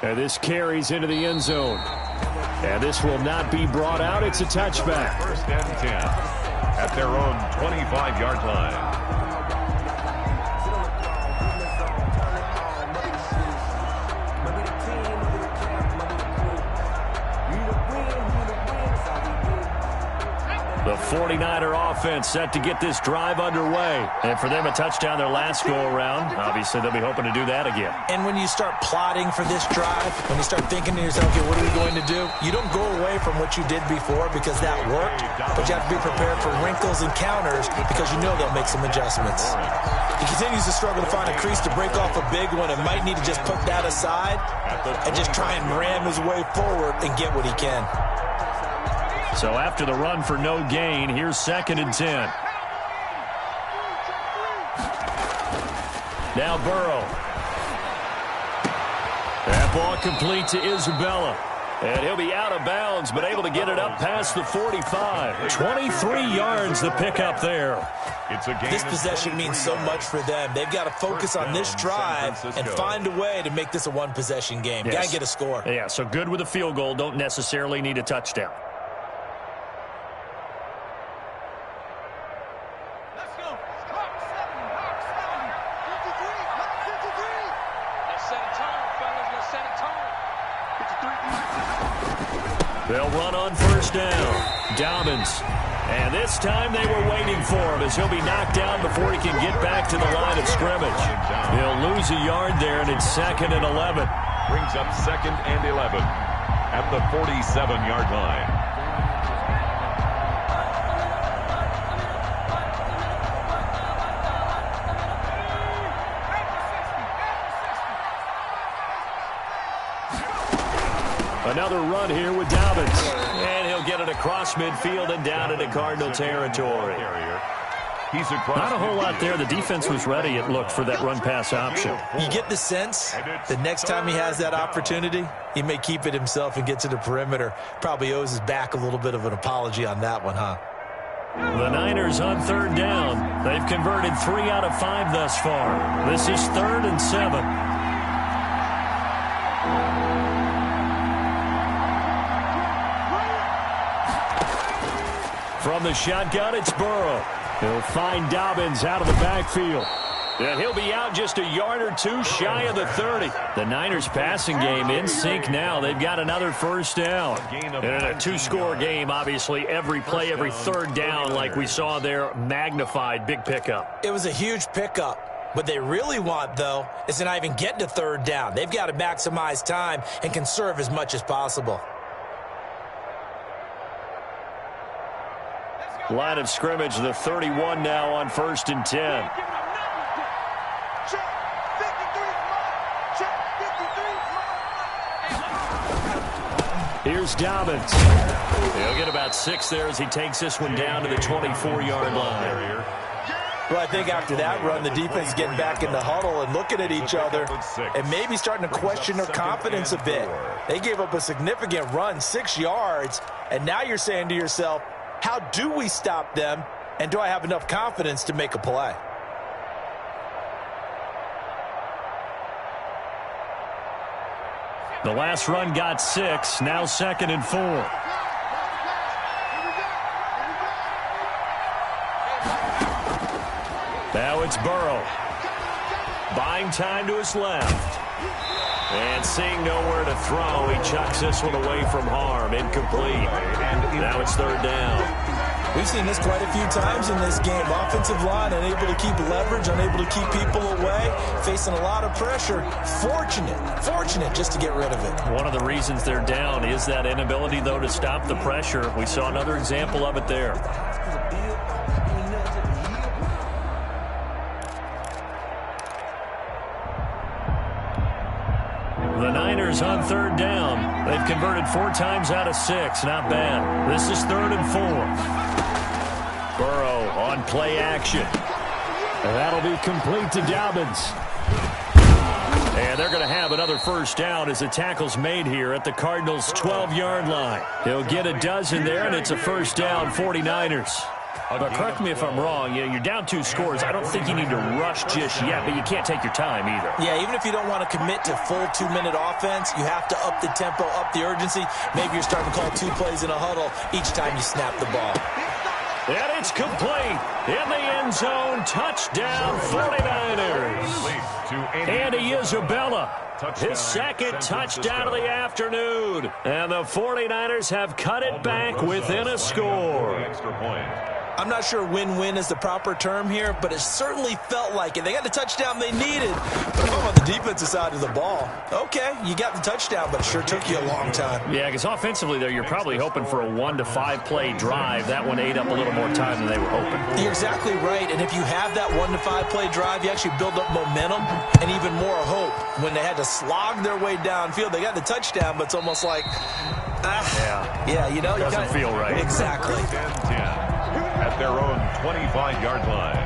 And this carries into the end zone. And this will not be brought out. It's a touchback. First and 10 at their own 25-yard line. The 49er offense set to get this drive underway. And for them, a touchdown their last go-around. Obviously, they'll be hoping to do that again. And when you start plotting for this drive, when you start thinking to yourself, okay, what are we going to do? You don't go away from what you did before because that worked, but you have to be prepared for wrinkles and counters because you know they'll make some adjustments. He continues to struggle to find a crease to break off a big one and might need to just put that aside and just try and ram his way forward and get what he can. So after the run for no gain, here's second and 10. Now Burrow. That ball complete to Isabella. And he'll be out of bounds, but able to get it up past the 45. 23 yards the pickup there. This possession means so much for them. They've got to focus on this drive and find a way to make this a one-possession game. Yes. Got to get a score. Yeah, so good with a field goal. Don't necessarily need a touchdown. They'll run on first down. Dobbins. And this time they were waiting for him as he'll be knocked down before he can get back to the line of scrimmage. He'll lose a yard there, and it's second and 11. Brings up second and 11 at the 47-yard line. Another run here with Dobbins. And he'll get it across midfield and down into Cardinal territory. He's across. Not a whole lot there. The defense was ready, it looked, for that run-pass option. You get the sense the next time he has that opportunity, he may keep it himself and get to the perimeter. Probably owes his back a little bit of an apology on that one, huh? The Niners on third down. They've converted 3 out of 5 thus far. This is 3rd and 7. From the shotgun, it's Burrow. He'll find Dobbins out of the backfield. And he'll be out just a yard or two shy of the 30. The Niners passing game in sync now. They've got another first down. And in a 2-score game, obviously, every play, every third down, like we saw there, magnified. Big pickup. It was a huge pickup. What they really want, though, is to not even get to third down. They've got to maximize time and conserve as much as possible. Line of scrimmage, the 31 now on 1st and 10. Here's Dobbins. He'll get about 6 there as he takes this one down to the 24-yard line. Well, I think after that run, the defense is getting back in the huddle and looking at each other and maybe starting to question their confidence a bit. They gave up a significant run, 6 yards, and now you're saying to yourself, how do we stop them, and do I have enough confidence to make a play? The last run got 6, now 2nd and 4. Now it's Burrow. Buying time to his left. And seeing nowhere to throw, he chucks this one away from harm. Incomplete. Now it's 3rd down. We've seen this quite a few times in this game. Offensive line unable to keep leverage, unable to keep people away, facing a lot of pressure. Fortunate just to get rid of it. One of the reasons they're down is that inability, though, to stop the pressure. We saw another example of it there. The Niners on 3rd down. They've converted 4 times out of 6. Not bad. This is 3rd and 4. Burrow on play action. And that'll be complete to Dobbins. And they're going to have another first down as the tackle's made here at the Cardinals' 12-yard line. He'll get a dozen there, and it's a first down, 49ers. But correct me if I'm wrong, you're down 2 scores. I don't think you need to rush just yet, but you can't take your time either. Yeah, even if you don't want to commit to full 2-minute offense, you have to up the tempo, up the urgency. Maybe you're starting to call 2 plays in a huddle each time you snap the ball. And it's complete in the end zone. Touchdown, 49ers. Andy Isabella, his 2nd touchdown of the afternoon. And the 49ers have cut it back within a score. I'm not sure win-win is the proper term here, but it certainly felt like it. They got the touchdown they needed. But on the defensive side of the ball, okay, you got the touchdown, but it sure took you a long time. Yeah, because offensively, though, you're probably hoping for a 1 to 5 play drive. That one ate up a little more time than they were hoping. You're exactly right, and if you have that 1 to 5 play drive, you actually build up momentum and even more hope. When they had to slog their way downfield, they got the touchdown, but it's almost like, you know, doesn't feel right. Exactly. 10-10 at their own 25-yard line.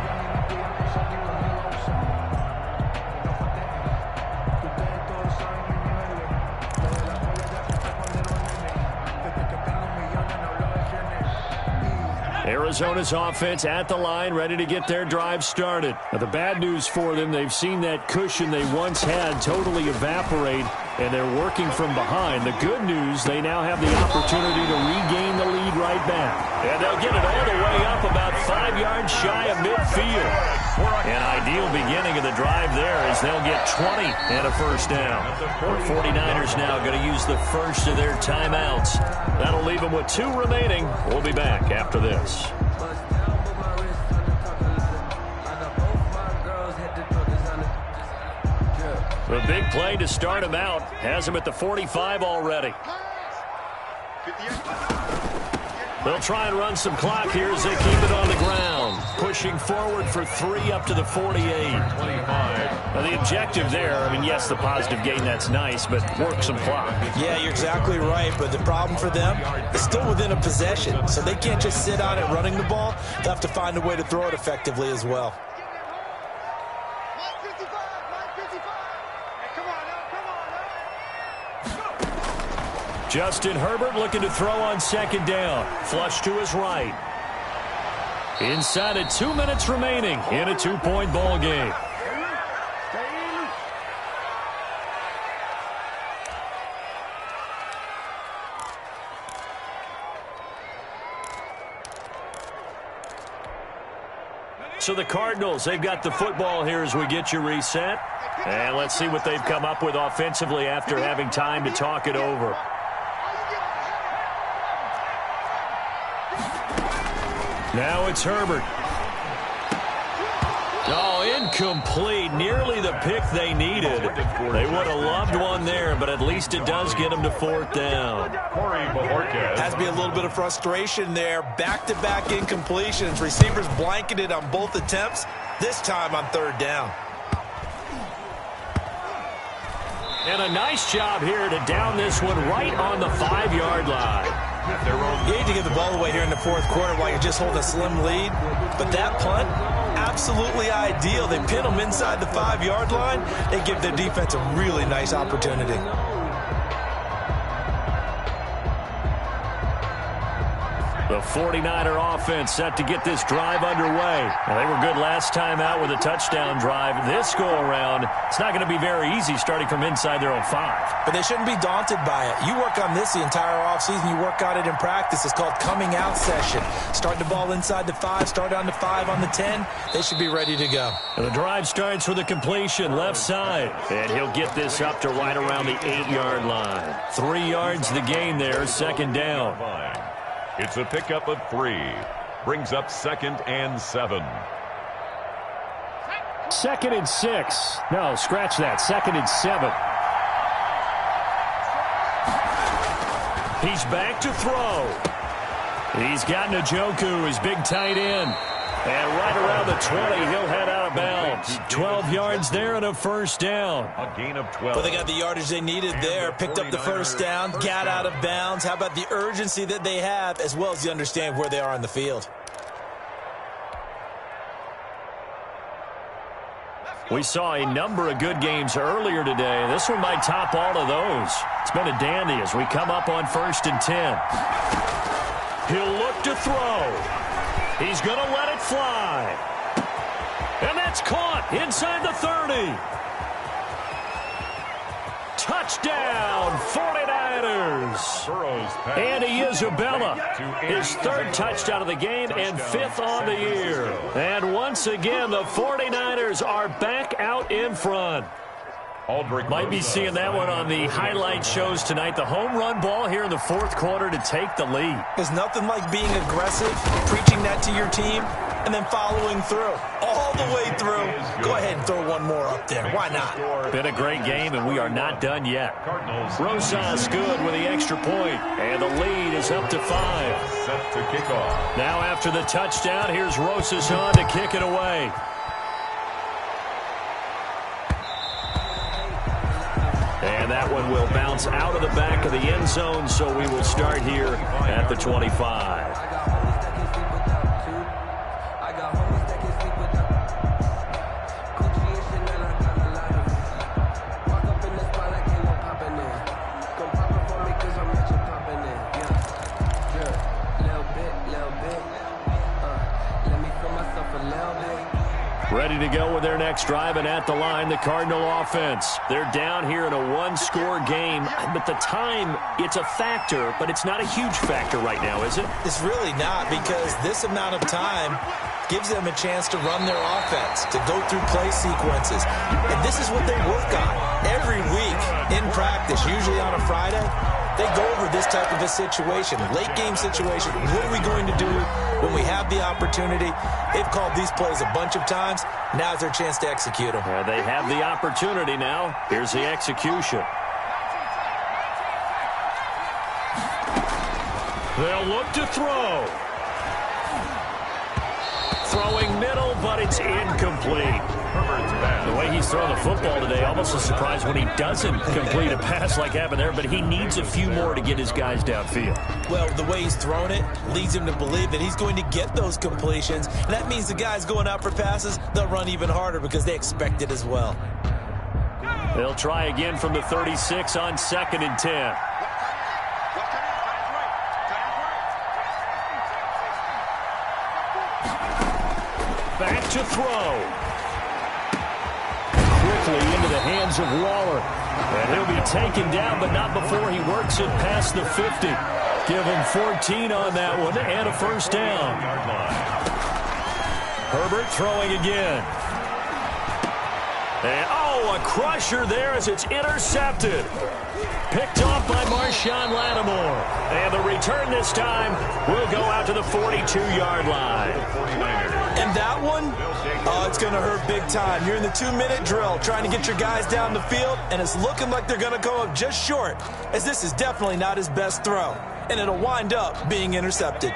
Arizona's offense at the line, ready to get their drive started. Now, the bad news for them, they've seen that cushion they once had totally evaporate, and they're working from behind. The good news, they now have the opportunity to regain the lead right back. And they'll get it all the way up about 5 yards shy of midfield. An ideal beginning of the drive there as they'll get 20 and a first down. The 49ers now going to use the first of their timeouts. That'll leave them with 2 remaining. We'll be back after this. The big play to start him out has him at the 45 already. They'll try and run some clock here as they keep it on the ground. pushing forward for 3 up to the 48. 25. Now, the objective there, I mean, yes, the positive gain, that's nice, but work some clock. Yeah, you're exactly right, but the problem for them is still within a possession, so they can't just sit on it running the ball. They'll have to find a way to throw it effectively as well. Justin Herbert looking to throw on second down. Flush to his right. Inside of 2 minutes remaining in a 2-point ball game. So the Cardinals, they've got the football here as we get you reset. And let's see what they've come up with offensively after having time to talk it over. Now it's Herbert. Oh, incomplete. Nearly the pick they needed. They would have loved one there, but at least it does get them to 4th down. Has to be a little bit of frustration there. Back-to-back incompletions. Receivers blanketed on both attempts, this time on 3rd down. And a nice job here to down this one right on the 5-yard line. You hate to give the ball away here in the 4th quarter while you just hold a slim lead, but that punt, absolutely ideal. They pin them inside the 5-yard line. They give their defense a really nice opportunity. The 49er offense set to get this drive underway. Well, they were good last time out with a touchdown drive. This go-around, it's not going to be very easy starting from inside their own 5. But they shouldn't be daunted by it. You work on this the entire offseason. You work on it in practice. It's called coming out session. Start the ball inside the 5, start on the 5 on the 10. They should be ready to go. And the drive starts with a completion left side. And he'll get this up to right around the 8-yard line. 3 yards the gain there, 2nd down. It's a pickup of 3. Brings up 2nd and 7. 2nd and 6. No, scratch that. 2nd and 7. He's back to throw. He's got Njoku, his big tight end. And right around the 20, he'll head out of bounds. 12 yards there and a 1st down. A gain of 12. Well, they got the yardage they needed there. Picked up the 1st down, got out of bounds. How about the urgency that they have, as well as the understand where they are on the field? We saw a number of good games earlier today. This one might top all of those. It's been a dandy as we come up on 1st and 10. He'll look to throw. He's going to let it fly. And that's caught inside the 30. Touchdown, 49ers. Andy Isabella, his 3rd touchdown of the game and 5th on the year. And once again, the 49ers are back out in front. Might be seeing that one on the highlight shows tonight. The home run ball here in the 4th quarter to take the lead. There's nothing like being aggressive, preaching that to your team, and then following through. All the way through. Go ahead and throw one more up there. Why not? Been a great game, and we are not done yet. Rosas good with the extra point, and the lead is up to 5. Set to kick off. Now after the touchdown, here's Rosas on to kick it away. And that one will bounce out of the back of the end zone, so we will start here at the 25. Ready to go with their next drive, and at the line, the Cardinal offense. They're down here in a 1-score game, but the time, it's a factor, but it's not a huge factor right now, is it? It's really not, because this amount of time gives them a chance to run their offense, to go through play sequences. And this is what they work on every week in practice, usually on a Friday. They go over this type of a situation, late game situation. What are we going to do when we have the opportunity? They've called these plays a bunch of times. Now's their chance to execute them. Yeah, they have the opportunity now. Here's the execution. They'll look to throw. throwing middle, but it's incomplete. The way he's throwing the football today, almost a surprise when he doesn't complete a pass like happened there, but he needs a few more to get his guys downfield. Well, the way he's thrown it leads him to believe that he's going to get those completions, and that means the guys going out for passes, they'll run even harder because they expect it as well. They'll try again from the 36 on 2nd and 10. Back to throw. Quickly into the hands of Waller. And he'll be taken down, but not before he works it past the 50. Give him 14 on that one and a first down. Herbert throwing again. And, a crusher there as it's intercepted. Picked off by Marshawn Lattimore. And the return this time will go out to the 42-yard line. And that one, it's going to hurt big time. You're in the 2-minute drill trying to get your guys down the field, and it's looking like they're going to go up just short, as this is definitely not his best throw. And it'll wind up being intercepted.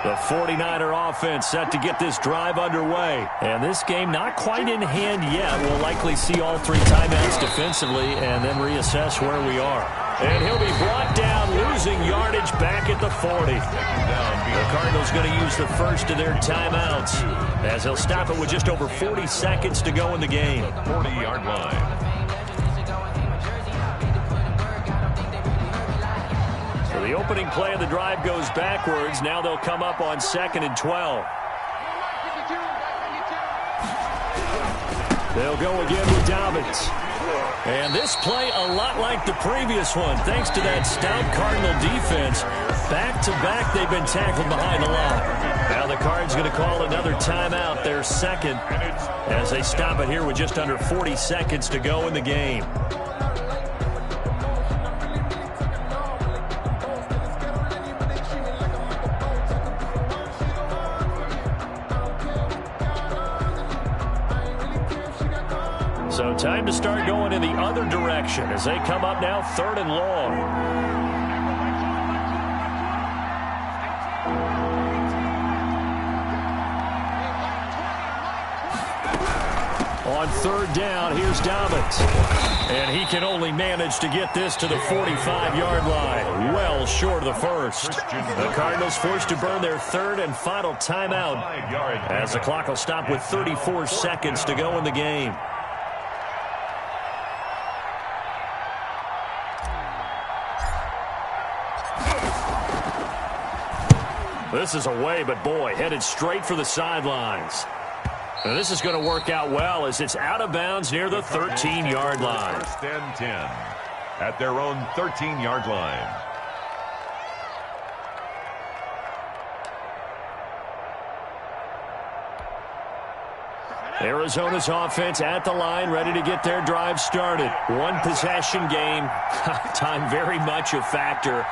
The 49er offense set to get this drive underway. And this game not quite in hand yet. We'll likely see all 3 timeouts defensively and then reassess where we are. And he'll be brought down, losing yardage back at the 40. The Cardinals going to use the first of their timeouts as they'll stop it with just over 40 seconds to go in the game. 40-yard line. The opening play of the drive goes backwards. Now they'll come up on 2nd and 12. They'll go again with Dobbins. And this play a lot like the previous one, thanks to that stout Cardinal defense. Back-to-back, they've been tackled behind the line. Now the Cards going to call another timeout, their second, as they stop it here with just under 40 seconds to go in the game. So time to start going in the other direction as they come up now 3rd and long. On 3rd down, here's Dobbins. And he can only manage to get this to the 45-yard line, well short of the first. The Cardinals forced to burn their 3rd and final timeout as the clock will stop with 34 seconds to go in the game. This is away, but boy, headed straight for the sidelines. Now this is going to work out well as it's out of bounds near the 13-yard line. 1st and 10 at their own 13-yard line. Arizona's offense at the line, ready to get their drive started. One possession game. Time very much a factor.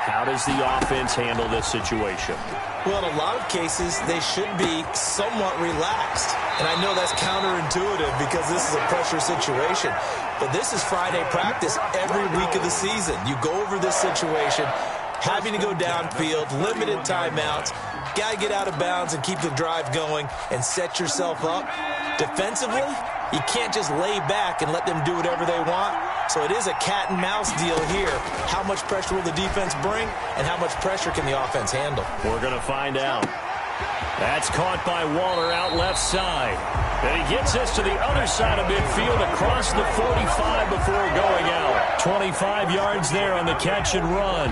How does the offense handle this situation? Well, in a lot of cases, they should be somewhat relaxed. And I know that's counterintuitive because this is a pressure situation. But this is Friday practice every week of the season. You go over this situation, having to go downfield, limited timeouts, got to get out of bounds and keep the drive going and set yourself up. Defensively, you can't just lay back and let them do whatever they want. So it is a cat and mouse deal here. How much pressure will the defense bring, and how much pressure can the offense handle? We're going to find out. That's caught by Waller out left side. And he gets this to the other side of midfield across the 45 before going out. 25 yards there on the catch and run.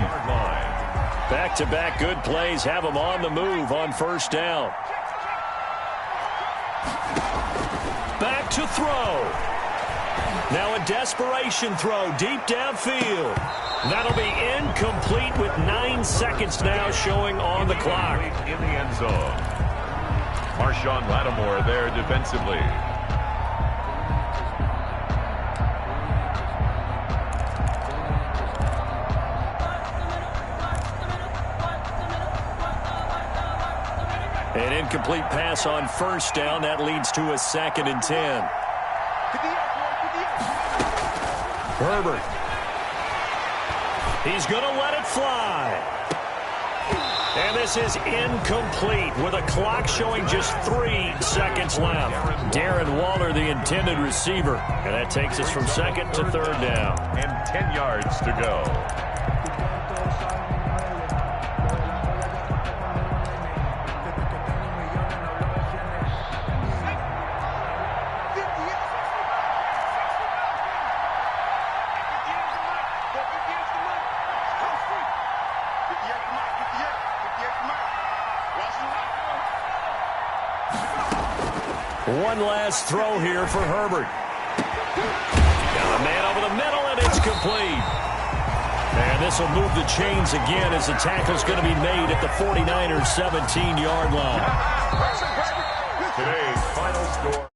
Back-to-back good plays have him on the move on 1st down. Back to throw. Now a desperation throw deep downfield. That'll be incomplete with 9 seconds now showing on the clock. In the end zone. Marshawn Lattimore there defensively. An incomplete pass on 1st down. That leads to a 2nd and 10. Herbert. He's going to let it fly. And this is incomplete with a clock showing just 3 seconds left. Darren Waller, the intended receiver. And that takes us from second to third down. And 10 yards to go. One last throw here for Herbert. Got a man over the middle, and it's complete. And this will move the chains again as the tackle's going to be made at the 49ers' 17-yard line. Today's final score.